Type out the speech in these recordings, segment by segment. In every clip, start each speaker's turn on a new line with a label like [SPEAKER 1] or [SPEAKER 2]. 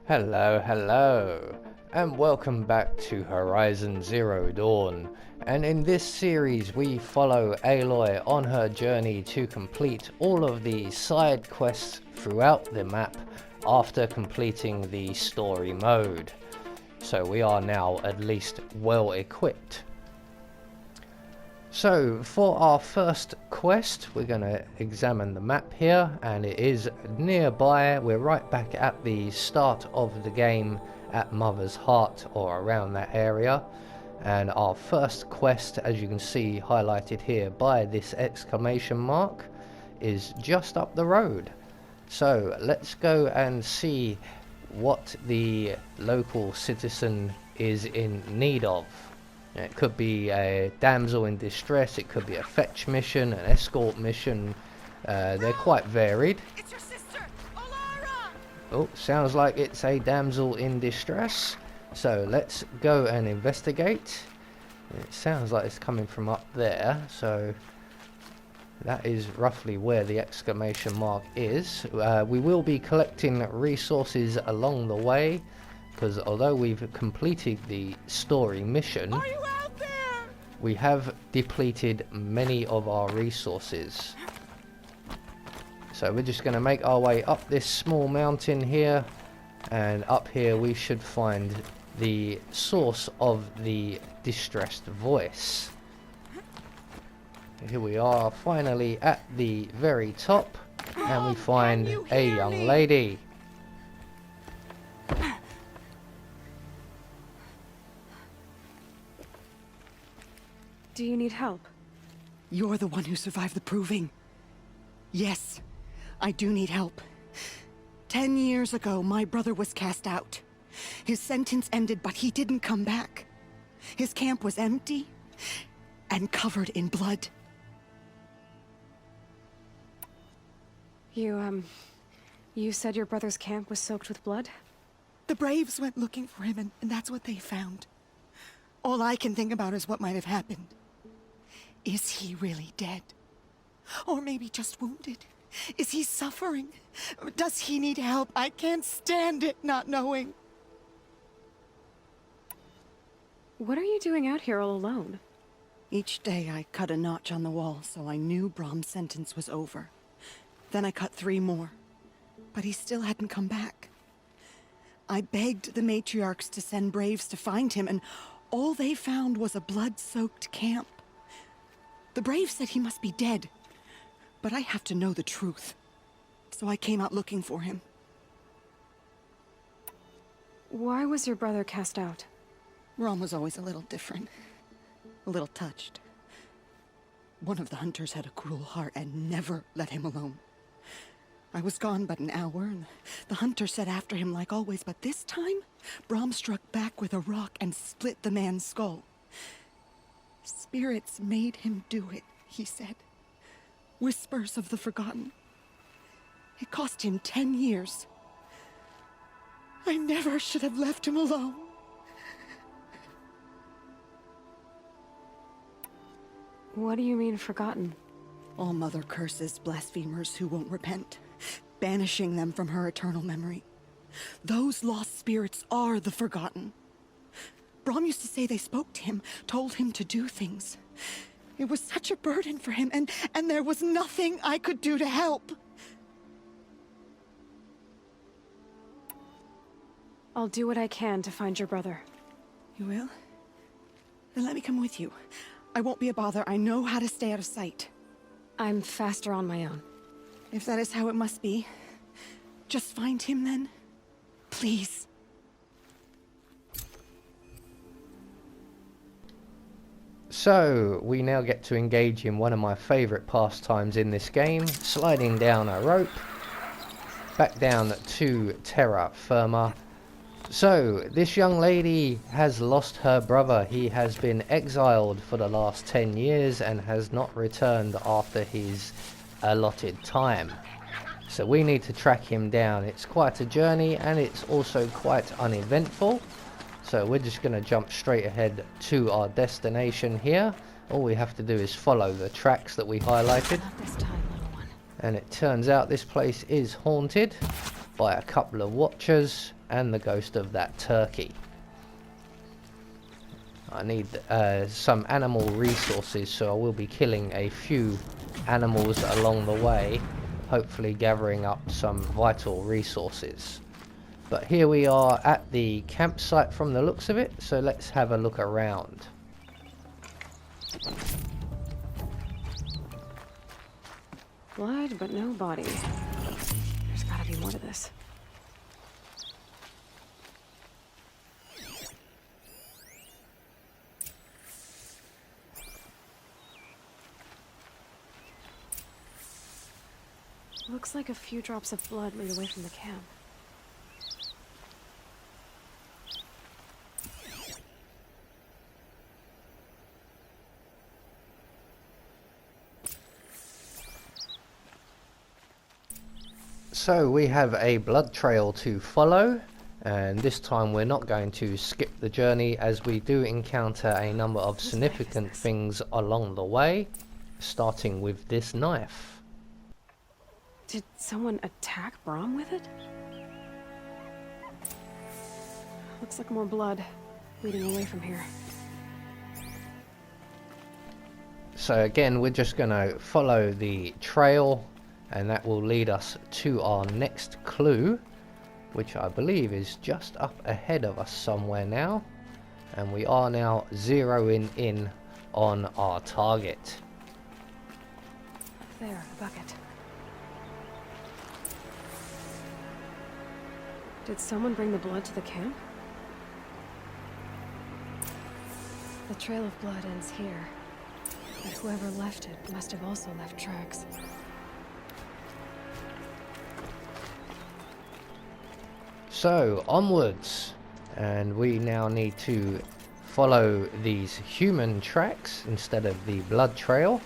[SPEAKER 1] Hello, hello, and welcome back to Horizon Zero Dawn. And in this series we follow Aloy on her journey to complete all of the side quests throughout the map after completing the story mode. So we are now at least well equipped. So for our first quest, we're going to examine the map here, and it is nearby. We're right back at the start of the game at Mother's Heart, or around that area. And our first quest, as you can see highlighted here by this exclamation mark, is just up the road. So let's go and see what the local citizen is in need of. It could be a damsel in distress, it could be a fetch mission, an escort mission. They're quite varied.
[SPEAKER 2] It's your sister, Alara!
[SPEAKER 1] Oh, sounds like it's a damsel in distress. So let's go and investigate. It sounds like it's coming from up there, so that is roughly where the exclamation mark is. We will be collecting resources along the way, because although we've completed the story mission,
[SPEAKER 2] Are you out there?
[SPEAKER 1] we have depleted many of our resources. So we're just going to make our way up this small mountain here, and up here we should find the source of the distressed voice. Here we are, finally at the very top, and we find a young lady.
[SPEAKER 3] Do you need help?
[SPEAKER 2] You're the one who survived the proving. Yes, I do need help. 10 years ago, my brother was cast out. His sentence ended, but he didn't come back. His camp was empty and covered in blood.
[SPEAKER 3] You said your brother's camp was soaked with blood?
[SPEAKER 2] The Braves went looking for him, and that's what they found. All I can think about is what might have happened. Is he really dead? Or maybe just wounded? Is he suffering? Does he need help? I can't stand it not knowing.
[SPEAKER 3] What are you doing out here all alone?
[SPEAKER 2] Each day I cut a notch on the wall, so I knew Brom's sentence was over. Then I cut 3 more, but he still hadn't come back. I begged the matriarchs to send Braves to find him, and all they found was a blood-soaked camp. The Braves said he must be dead, but I have to know the truth. So I came out looking for him.
[SPEAKER 3] Why was your brother cast out?
[SPEAKER 2] Brom was always a little different. A little touched. One of the hunters had a cruel heart and never let him alone. I was gone but an hour, and the hunter set after him like always, but this time, Brom struck back with a rock and split the man's skull. Spirits made him do it, he said. Whispers of the forgotten. It cost him 10 years. I never should have left him alone.
[SPEAKER 3] What do you mean, forgotten?
[SPEAKER 2] All Mother curses blasphemers who won't repent, banishing them from her eternal memory. Those lost spirits are the forgotten. Brom used to say they spoke to him, told him to do things. It was such a burden for him, and there was nothing I could do to help.
[SPEAKER 3] I'll do what I can to find your brother.
[SPEAKER 2] You will? Then let me come with you. I won't be a bother. I know how to stay out of sight.
[SPEAKER 3] I'm faster on my own.
[SPEAKER 2] If that is how it must be, just find him then. Please.
[SPEAKER 1] So we now get to engage in one of my favourite pastimes in this game, sliding down a rope back down to terra firma. So this young lady has lost her brother. He has been exiled for the last 10 years and has not returned after his allotted time. So we need to track him down. It's quite a journey, and it's also quite uneventful. So we're just going to jump straight ahead to our destination here. All we have to do is follow the tracks that we highlighted.
[SPEAKER 3] Not this time, little one.
[SPEAKER 1] And it turns out this place is haunted by a couple of watchers, and the ghost of that turkey. I need some animal resources, so I will be killing a few animals along the way, hopefully gathering up some vital resources. But here we are at the campsite from the looks of it, so let's have a look around.
[SPEAKER 3] Blood, but no body. There's gotta be more to this. Looks like a few drops of blood lead away from the camp.
[SPEAKER 1] So we have a blood trail to follow, and this time we're not going to skip the journey, as we do encounter a number of significant things along the way, starting with this knife.
[SPEAKER 3] Did someone attack Brom with it? Looks like more blood leading away from here.
[SPEAKER 1] So again, we're just going to follow the trail, and that will lead us to our next clue, which I believe is just up ahead of us somewhere now. And we are now zeroing in on our target.
[SPEAKER 3] Up there, the bucket. Did someone bring the blood to the camp? The trail of blood ends here, but whoever left it must have also left tracks.
[SPEAKER 1] So onwards, and we now need to follow these human tracks instead of the blood trail,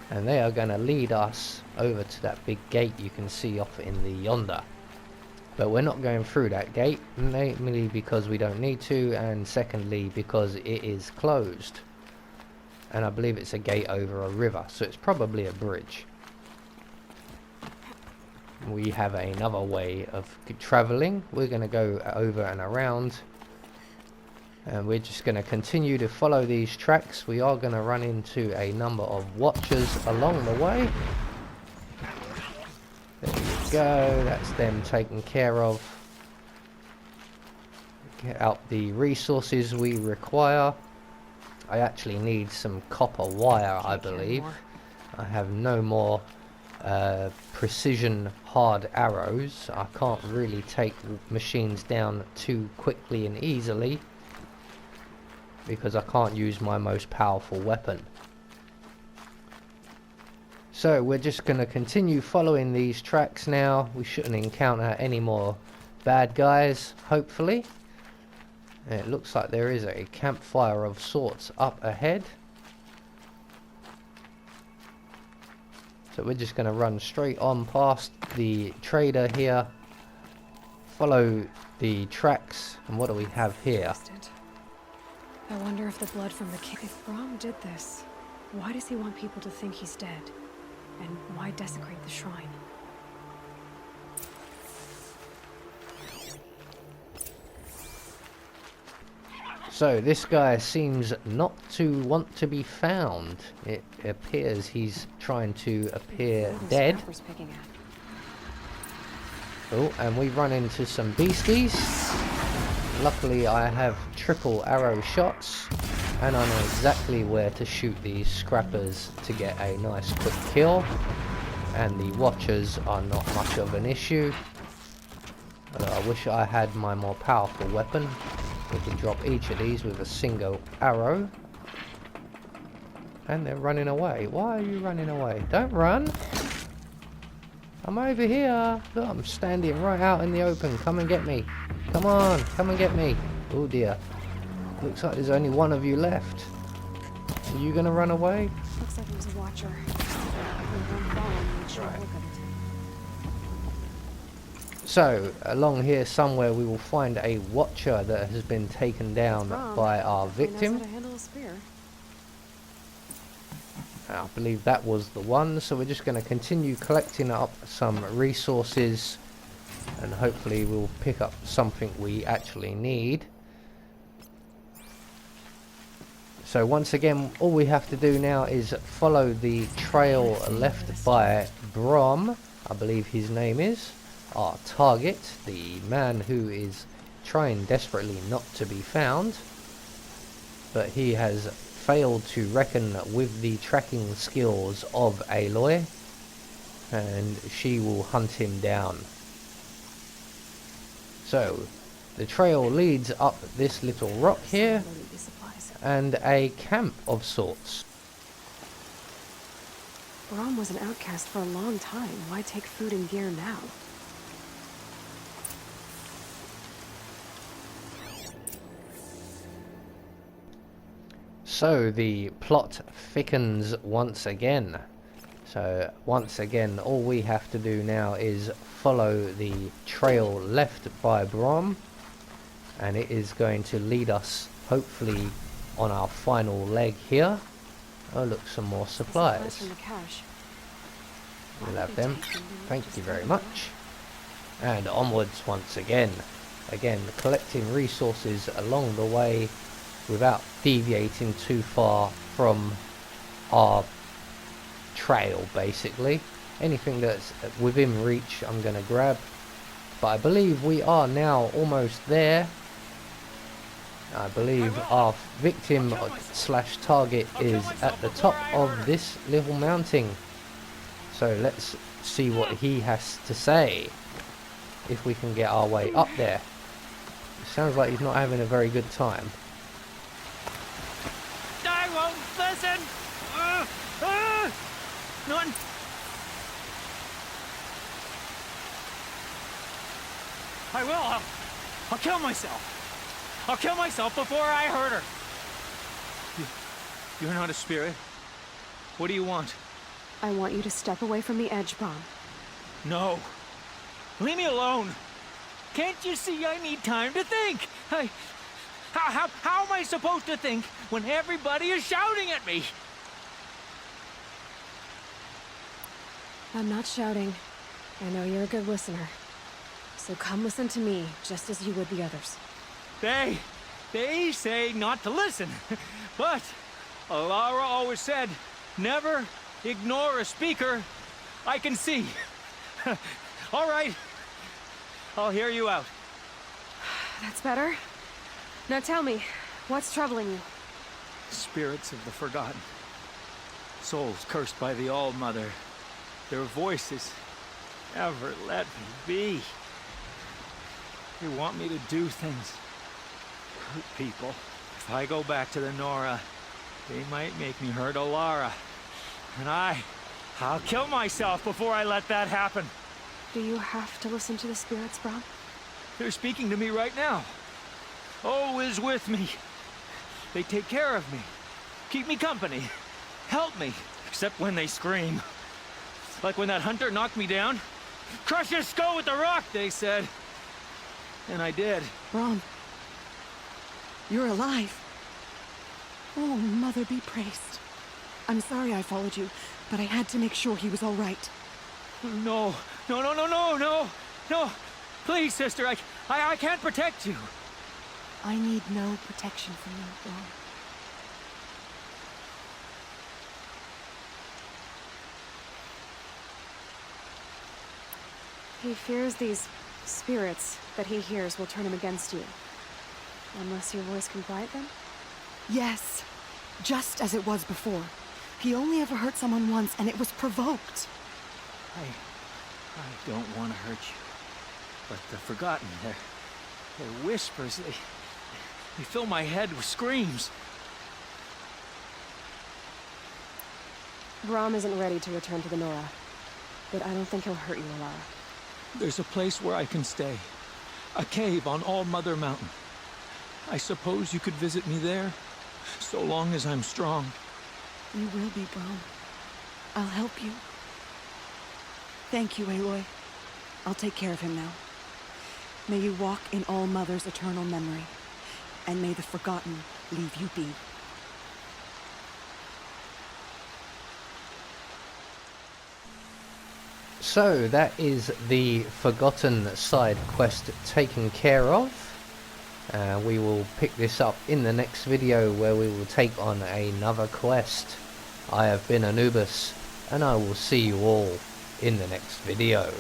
[SPEAKER 1] and they are going to lead us over to that big gate you can see off in the yonder. But we're not going through that gate, namely because we don't need to, and secondly because it is closed, and I believe it's a gate over a river, so it's probably a bridge. We have another way of traveling. We're going to go over and around, and we're just going to continue to follow these tracks. We are going to run into a number of watchers along the way. There we go, that's them taken care of. Get out the resources we require. I actually need some copper wire, I believe. I have no more precision hard arrows. I can't really take machines down too quickly and easily because I can't use my most powerful weapon. So we're just going to continue following these tracks now. We shouldn't encounter any more bad guys, hopefully. And it looks like there is a campfire of sorts up ahead. So we're just going to run straight on past the trader here, follow the tracks, and what do we have here?
[SPEAKER 3] I wonder if the blood from the camp... If Brom did this, why does he want people to think he's dead? And why desecrate the shrine?
[SPEAKER 1] So this guy seems not to want to be found. It appears he's trying to appear dead. Oh, and we run into some beasties. Luckily I have triple arrow shots, and I know exactly where to shoot these scrappers to get a nice quick kill. And the watchers are not much of an issue. Although I wish I had my more powerful weapon. We can drop each of these with a single arrow. And they're running away. Why are you running away? Don't run! I'm over here! Look, I'm standing right out in the open. Come and get me. Come on, come and get me. Oh dear. Looks like there's only one of you left. Are you gonna run away?
[SPEAKER 3] Looks like it was a watcher. Right.
[SPEAKER 1] So, along here somewhere we will find a watcher that has been taken down by our victim. I believe that was the one, so we're just going to continue collecting up some resources and hopefully we'll pick up something we actually need. So once again, all we have to do now is follow the trail left by Brom, I believe his name is, our target, the man who is trying desperately not to be found, but he has failed to reckon with the tracking skills of Aloy, and she will hunt him down. So the trail leads up this little rock here and a camp of sorts.
[SPEAKER 3] Brom was an outcast for a long time. Why take food and gear now?
[SPEAKER 1] So the plot thickens once again. So once again, all we have to do now is follow the trail left by Brom, and it is going to lead us hopefully on our final leg here. Oh look, some more supplies.
[SPEAKER 3] From the cache.
[SPEAKER 1] We'll have them. Thank you very much. And onwards once again. Again, collecting resources along the way without deviating too far from our trail, basically. Anything that's within reach I'm going to grab. But I believe we are now almost there. I believe our victim slash target is at the top of this little mountain. So let's see what he has to say, if we can get our way up there. It sounds like he's not having a very good time.
[SPEAKER 4] I won't listen! None! I will! I'll kill myself! I'll kill myself before I hurt her! You're not a spirit. What do you want?
[SPEAKER 3] I want you to step away from the edge, Brom.
[SPEAKER 4] No. Leave me alone. Can't you see I need time to think? How am I supposed to think when everybody is shouting at me?
[SPEAKER 3] I'm not shouting. I know you're a good listener. So come listen to me, just as you would the others.
[SPEAKER 4] They say not to listen. But Alara always said, never ignore a speaker I can see. All right. I'll hear you out.
[SPEAKER 3] That's better. Now tell me, what's troubling you?
[SPEAKER 4] Spirits of the forgotten. Souls cursed by the All-Mother. Their voices never let me be. They want me to do things. Hurt people. If I go back to the Nora, they might make me hurt Alara. And I'll kill myself before I let that happen.
[SPEAKER 3] Do you have to listen to the spirits, Brom?
[SPEAKER 4] They're speaking to me right now. O is with me. They take care of me. Keep me company. Help me. Except when they scream. Like when that hunter knocked me down. Crush his skull with the rock, they said. And I did.
[SPEAKER 2] Brom, you're alive. Oh, Mother be praised. I'm sorry I followed you, but I had to make sure he was all right.
[SPEAKER 4] No. No. Please, sister, I can't protect you.
[SPEAKER 2] I need no protection from you, Brom.
[SPEAKER 3] He fears these spirits that he hears will turn him against you. Unless your voice can quiet them?
[SPEAKER 2] Yes, just as it was before. He only ever hurt someone once, and it was provoked.
[SPEAKER 4] I don't want to hurt you. But the forgotten, their whispers, they fill my head with screams.
[SPEAKER 3] Brom isn't ready to return to the Nora, but I don't think he'll hurt you, Alara.
[SPEAKER 4] There's a place where I can stay. A cave on All-Mother Mountain. I suppose you could visit me there, so long as I'm strong.
[SPEAKER 2] You will be, Brom. I'll help you. Thank you, Aloy. I'll take care of him now. May you walk in All-Mother's eternal memory, and may the forgotten leave you be.
[SPEAKER 1] So that is the Forgotten side quest taken care of. We will pick this up in the next video where we will take on another quest. I have been Anubis, and I will see you all in the next video.